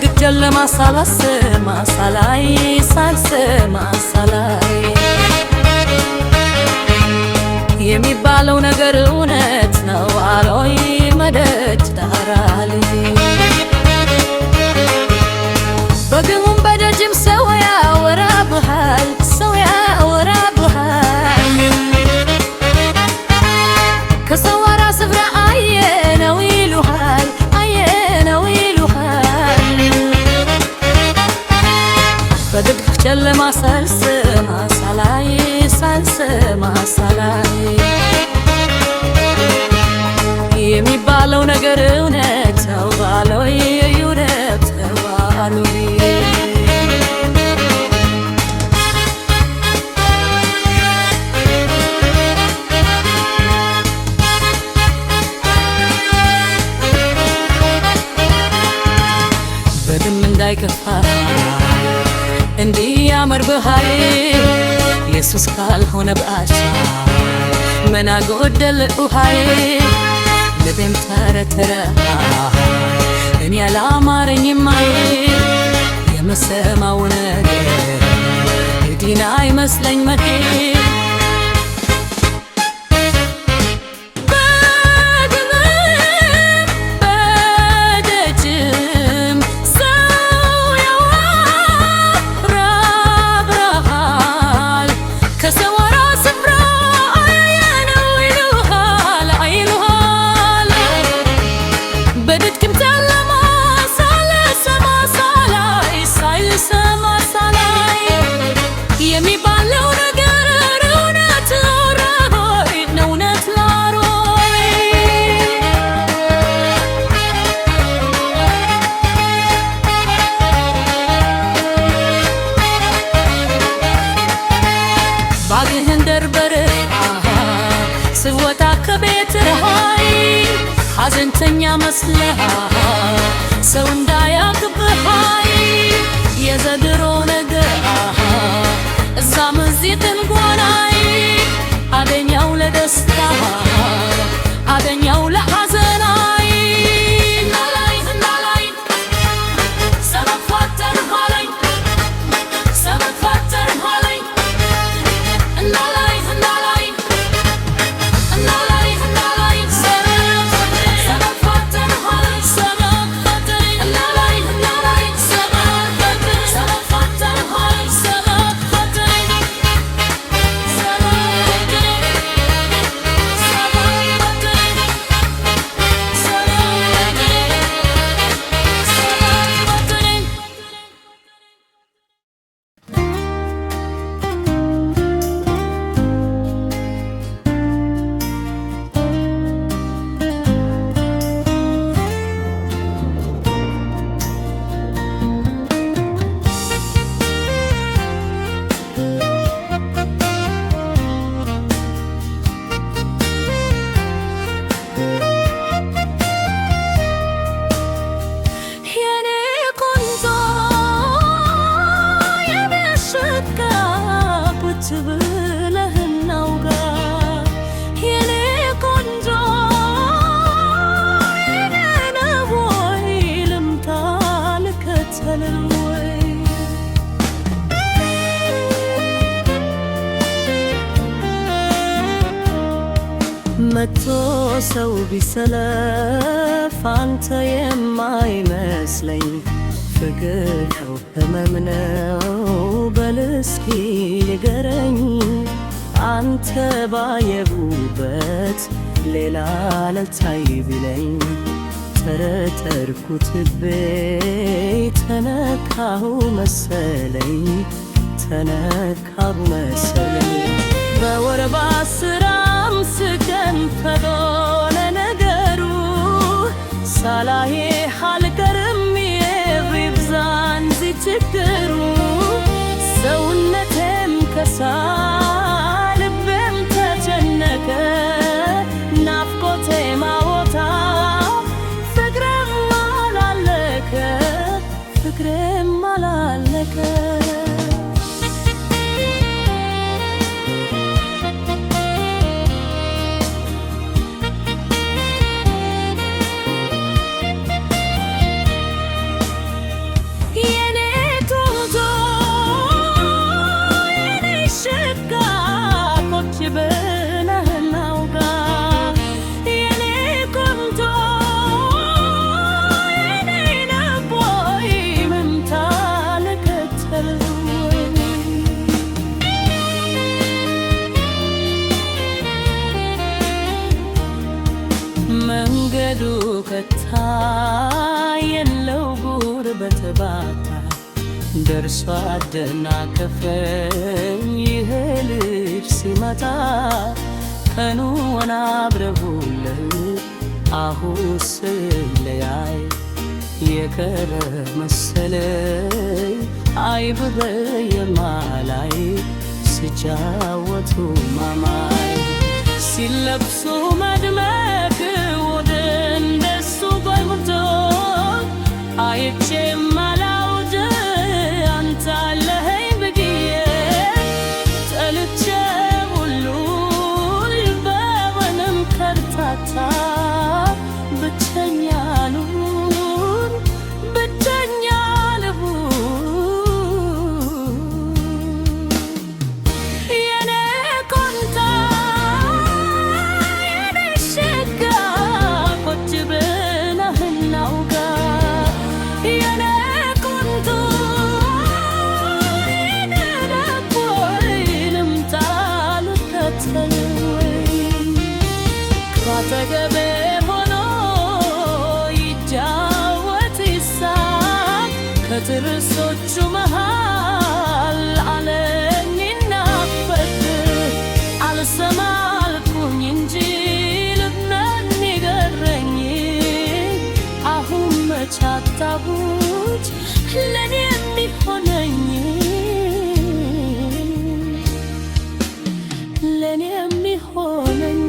በድግት ጨለማ ሳላስብ ሳላይ ሳልሰማ ሳላይ የሚባለው ነገር እውነት ነው አሎይ መደጅ ዳራል በግሙም በደጅም ሰው ያወራብሃል ሰው ያወራብሃል ከሰው አራ ስፍራ አየነው ይሉሃል አየነው ይሉሃል በድቅድቅ ጨለማ ሳልሰማ ሳላይ ሳልሰማ ሳላይ የሚባለው ነገር እውነት ነው ባሎይ እውነት ነው ባሎይ በደም እንዳይከፋ እንዲያምር በሃይ ኢየሱስ ካልሆነ ባሻ ምን አጎደለ ውሃይ ልቤም ተረተረ እኔ አላማረኝም የምሰማው ነገር ዲና አይመስለኝ መሄድ ባግህን ደርበር ስወጣ ከቤት ሃይ ሐዘንተኛ መስለህ ሰው እንዳያክብህ ሃይ የዘድሮ ነገር እዛም እዚህ ትንጎናይ አገኘው ለደስታ አገኘው ለሐዘናይ መቶ ሰው ቢሰለፍ አንተ የማይመስለኝ ፍቅር ነው ህመም ነው በልስኪ ንገረኝ አንተ ባየሁበት ሌላ ልታይ ቢለኝ ተረተርኩት ተነካሁ መሰለኝ ተነካሁ መሰለኝ በወር በአስራም ስቀን ፈዶነ ነገሩ ሳላዬ አልቀርም ይብዛን ችግሩ ሰውነቴም ከሳ ልቤም ተጨነቀ ናፍቆቴ ማወታ ፍቅሬም አላለቀ በተባታ ደርሶ አደናቀፈኝ ይሄ ልጅ ሲመጣ ቀኑን አብረውልን አሁን ስለያይ የቀረ መሰለኝ አይብበ የማላይ ሲጫወቱ ማማይ ሲለብሱ መድመቅ ወደ እንደሱ ጎልቶ አይቼ ማላውድ አንተ አለኸኝ ብዬ ጠልቼ ሁሉ በምንም ከርታታ ብቸኛ ልሁን ብቸኛ ልሁን የኔ ቆንጆ የኔ ሸጋ ቁጭ ብለህ እናውጋ የኔ ቆንጆ የኔ ደግ ልምጣ ልከተል ካጠገቤ ከጥርሶቹ መሃል አለኝና ፈት አልሰማ አልኩኝ እንጂ ልብነን ይገረኝ አሁን መች አጣሁት ለኔ የሚሆነኝ ለኔ የሚሆነኝ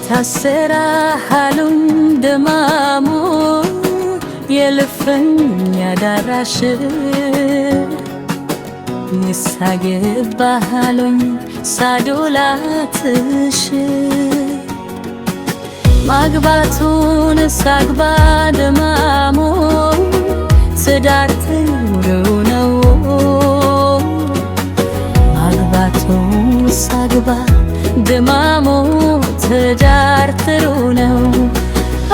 ታሰራ ሃሉን ደማሙ የልፍኝ ያዳራሽ ንሳገባ ሃሉኝ ሳዶላትሽ ማግባቱን ሳግባ ደማሙ ትዳር ጥሩ ነው ማግባቱን ሳግባ ደማሙ ትዳር ጥሩ ነው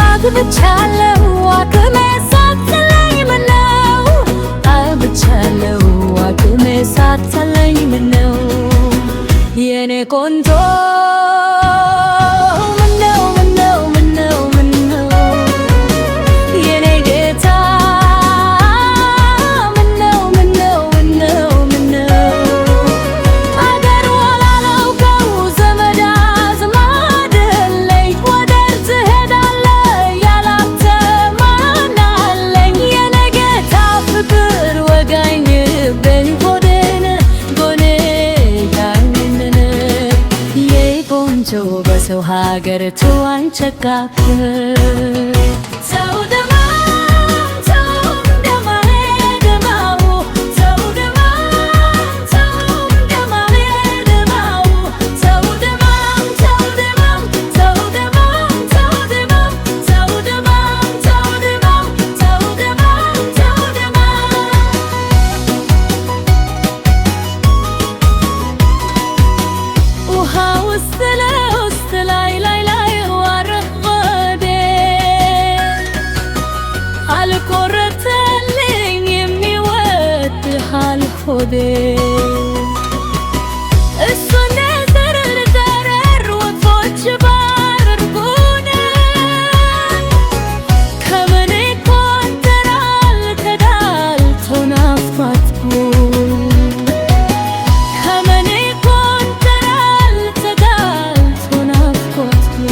አግብቻለሁ አቅሜ ሳትለኝ ምነው አግብቻለሁ አቅሜ ሳትለኝ ምነው የኔ ቆንጆ ምነው ምነው ምነው ምነው የኔ ጌታ ምነው ምነው ምነው ምነው አገር ወላላውቀው ዘመድ አዝማድ ለይ ወደር ትሄዳለህ ያላንተ ማን አለኝ የኔ ጌታ ፍቅር ወጋኝ በይ ጎኔን ጎኔን የቆንጆ በሰው ሀገር ተዋንቸካክ ሆዴ እሱ እንደዘረር ወፎች ባርጉነ ከመኔ ኮንተራል ከዳልቶ ናፍቆቱ ከመኔ ኮንተራል ተዳልቶ ናፍቆቱ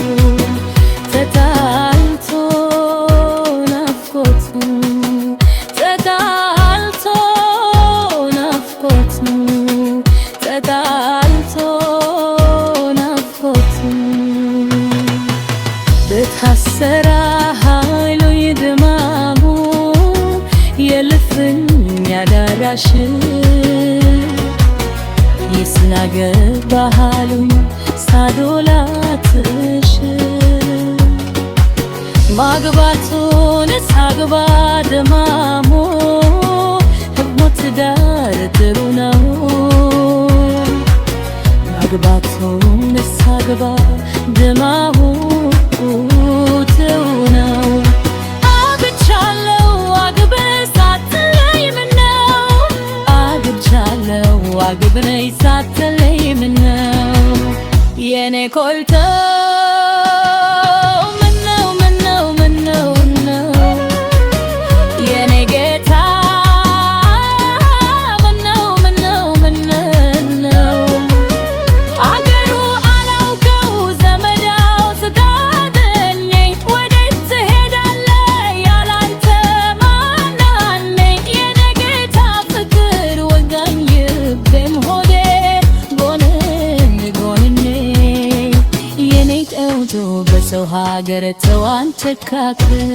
ተዳልቶ ናፍቆቱ በታሰራ ኃይሉ ይድማሙ የልፍኝ ያዳራሽ ይስናገባ ሃሉኝ ሳዶላት ማግባቱን ሳግባ ደማሙ ህብሞ ትዳር ጥሩ ነው። ማግባቱን ሳግባ ደማሙ ጥሩ ነው። አግብቻለሁ አግብህ ሳትለይ ምነው አግብቻለሁ አግብነኝ ሳትለይ ምነው የኔ ኮልቶ በሰው ሀገር ተዋንተካከል